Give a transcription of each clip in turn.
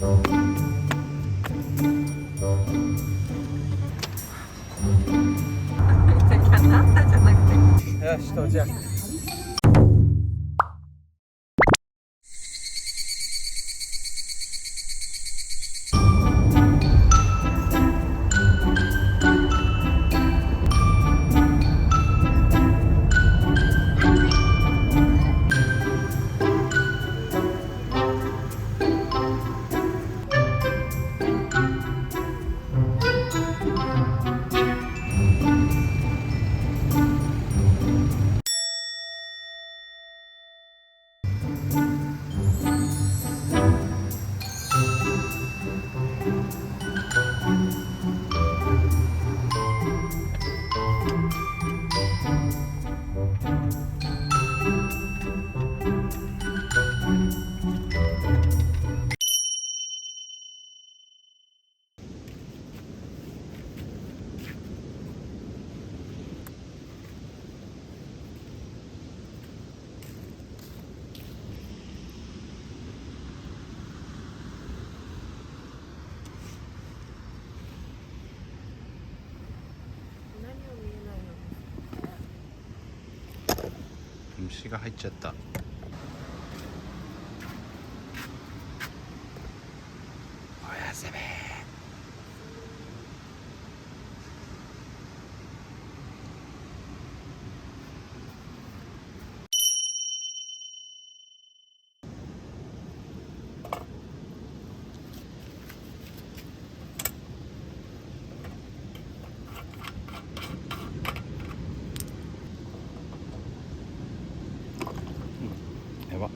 よし到着。虫が入っちゃった。おやすみ。やば。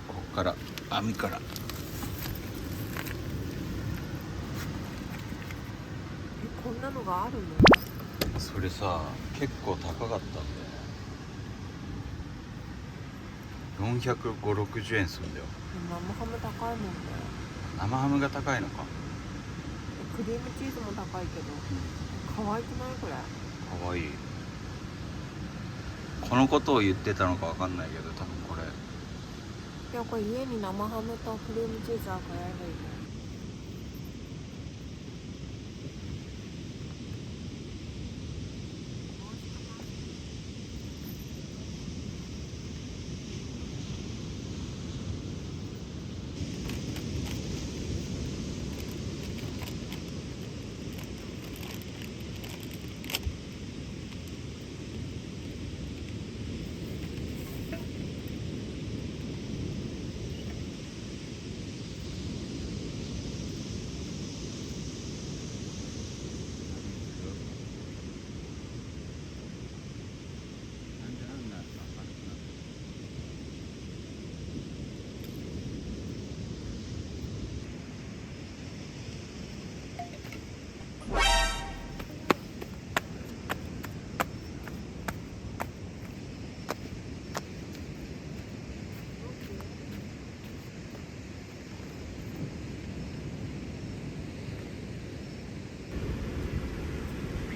ここから網からこんなのがあるの？それさ結構高かったんだよ。450-60円するんだよ。生ハム高いもんね。生ハムが高いのか。クリームチーズも高いけど、可愛くないこれ？かわいい。このことを言ってたのかわかんないけど、多分これ。いやこれ家に生ハムとクリームチーズあるからやればいいじゃん。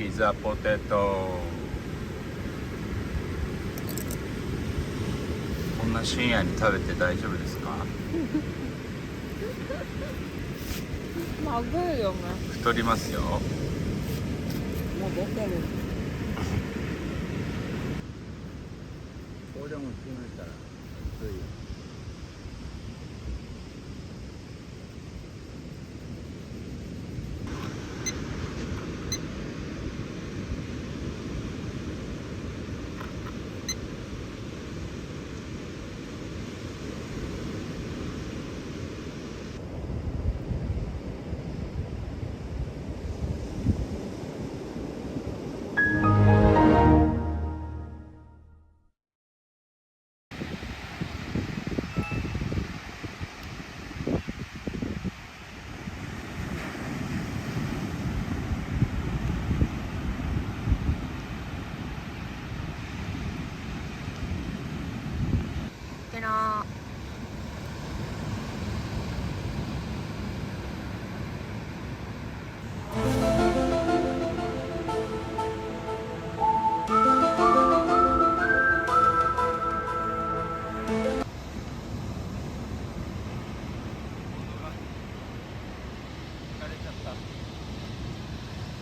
ピザポテト。こんな深夜に食べて大丈夫ですか？まずいよね。太りますよ。もう出てる。これでも決めたら暑いよ。てな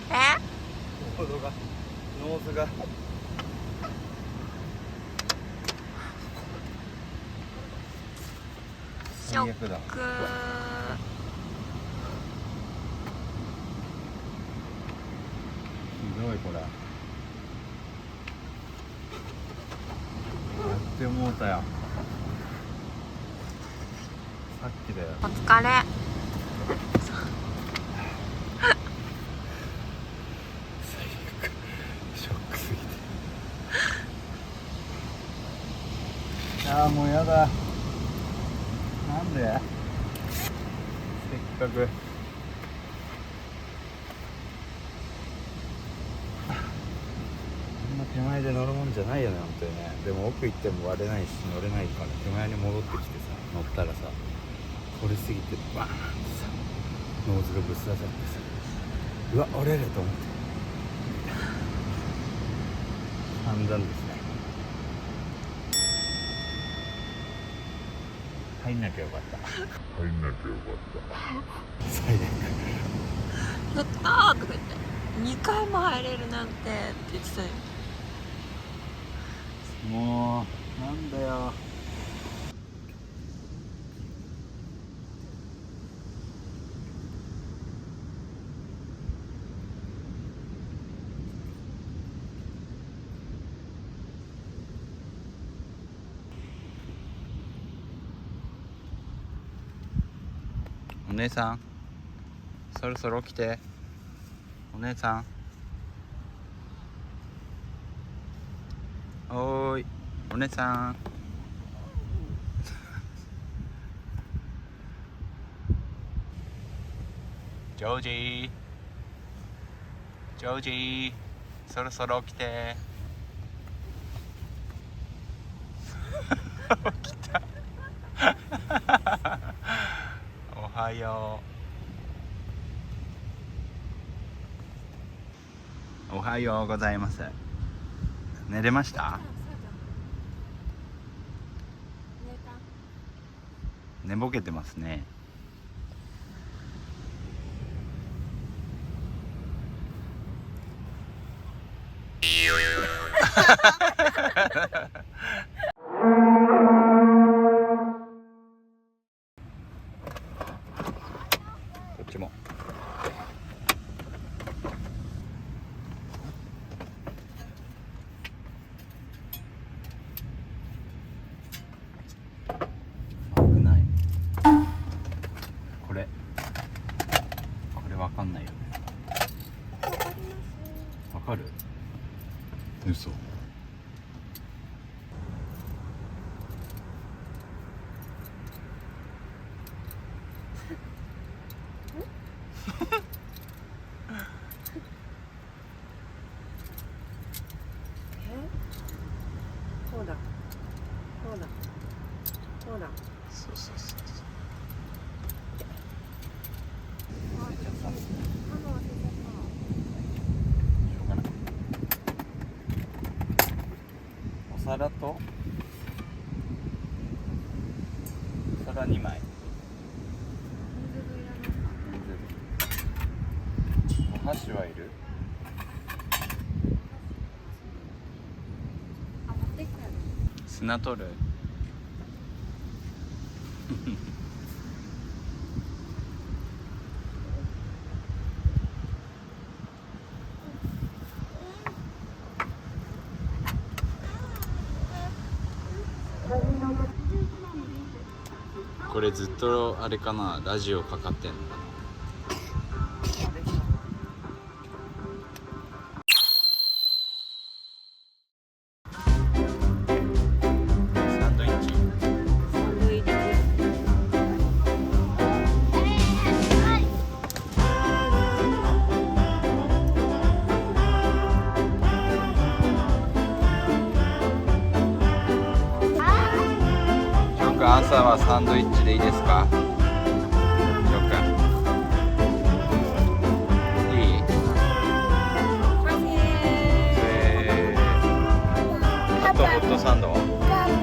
え？ノーズがショッ悪だ。ク。ひどいこれ。やってもうたよ。さっきだよ。お疲れ。ショックすぎて。ああもうやだ。なんで？せっかく。こんな手前で乗るもんじゃないよね本当にね。でも奥行っても割れないし乗れないから手前に戻ってきてさ乗ったらさ取りすぎてバーンってさノーズがぶっ刺さってさうわ折れると思って散々ですね。入んなきゃよかった。最悪。やったーとか言って2回も入れるなんてって言ってたよ。もうなんだよ。お姉さんそろそろ起きて。お姉さんおーいお姉さんジョージージョージーそろそろ起きて。起きたおはよう。おはようございます。寝れました？寝ぼけてますね。こっちも。危ない。これわかんないよね。わかる？嘘。こうだこうだこうだ。そうそうそう。しょうがない。皿とお皿2枚、お箸はいる？砂取る？これずっとあれかな、ラジオかかってんのかな。サンドイッチ。朝はサンドイッチでいいですか？よくいい？あとホットサンド。パ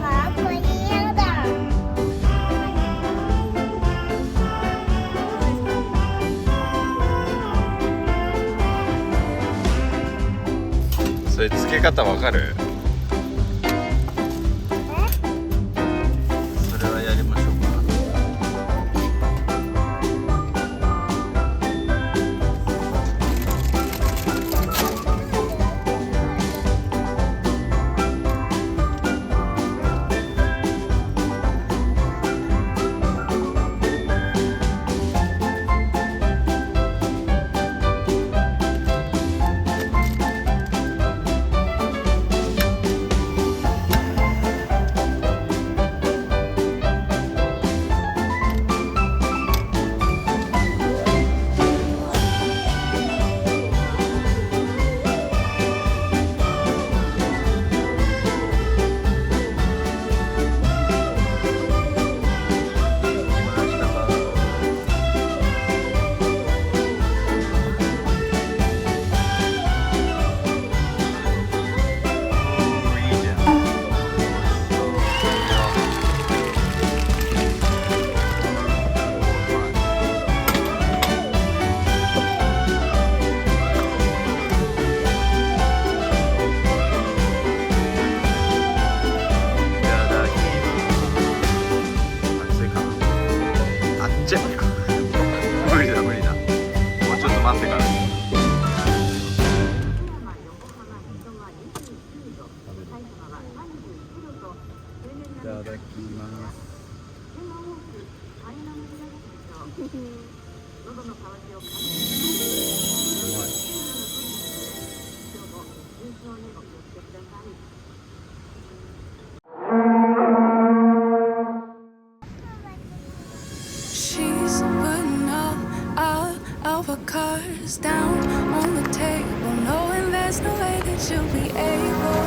パ、これやだ。それ付け方わかる？無理だ無理だ、もうちょっと待ってから。いただきます。She's putting all of her cards down on the table, knowing there's no way that she'll be able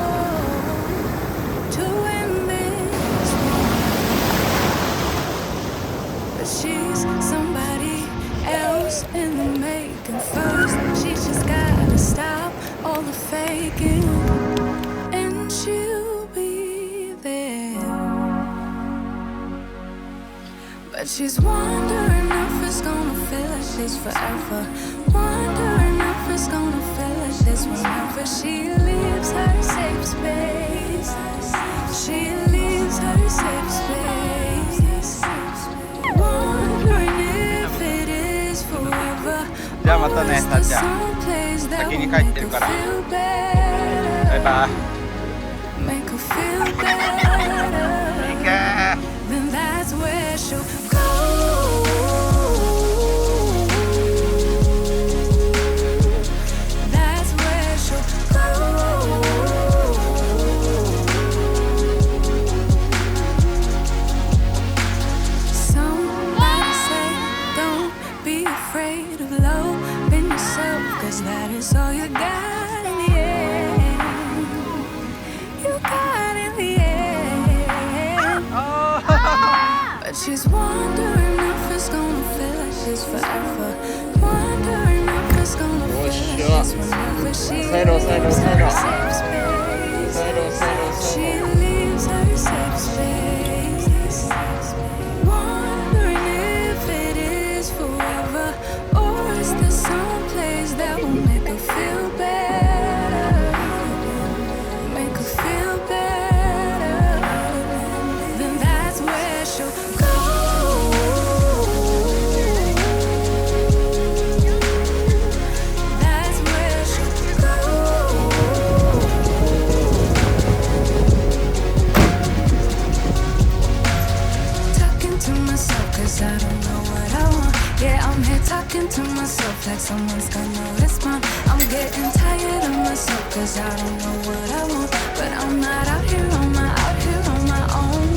to win this one. But she's somebody else in the making. First, she's just gotta stop all the faking, and she'll be there. But she's wondering if it's gonna feel like this forever. Wondering if it's gonna feel like this whenever she leaves her safe space. She leaves her safe space. Wondering if it is forever. じゃあまたね、さっちゃん。先に帰ってるから。バイバイ。Make her feel better. いいか。 Then that's where she'll go. That's where she'll go. Somebody say, don't be afraid of loving yourself, 'cause that is all you got in the end. You got in the end. But she's wondering if it's gonna feel like this forever. Wondering if it's gonna feel like this whenever she leaves her safe space. She leaves her safe space, wondering if it is forever, or is there some place that will make her feel better, make her feel better. Then that's where she'll go. That's where she'll go. Talking to myself, cause I don't know what I want. Yeah, I'm here talking to myself like someone's gonna respond. I'm getting tired of myself, cause I don't know what I want. But I'm not out here on my own,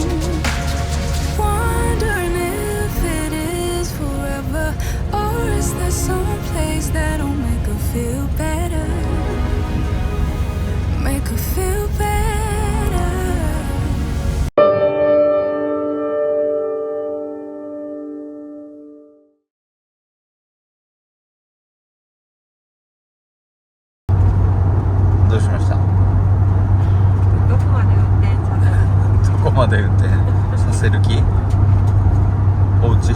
wondering if it is forever, or is there some place that'll make her feel better, make her feel better.どうしました？どこまで運転させる？どこまで運転させる気？おうち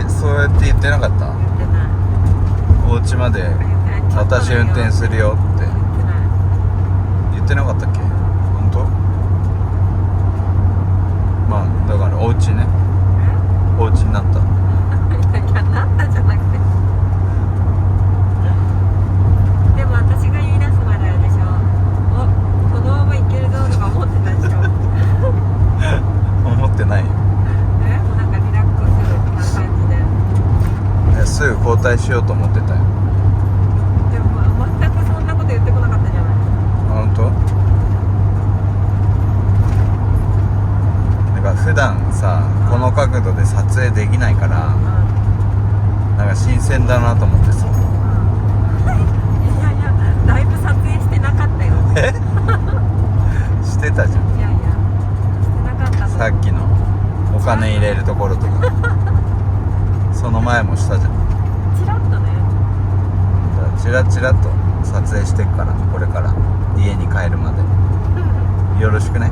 そうやって言ってなかった？言ってない。お家まで私運転するよって言ってない。言ってなかったっけ？本当？まあだからお家ね、お家になった。いや、なったじゃなくて。でも私が言い出すまであれでしょ。お、このままいけるぞとか思ってたでしょ。思ってないよ。もうなんかリラックスな感じで。すぐ交代しようと思ってたよ。でも全くそんなこと言ってこなかったじゃない。本当？なんか普段さ、この角度で撮影できないからなんか新鮮だなと思ってさ。いやいや、だいぶ撮影してなかったよ。してたじゃん。いやいや、してなかったと思う。さっきのお金入れるところとかその前もしたじゃん。チラッとね。チラチラと撮影してっから、これから家に帰るまでよろしくね。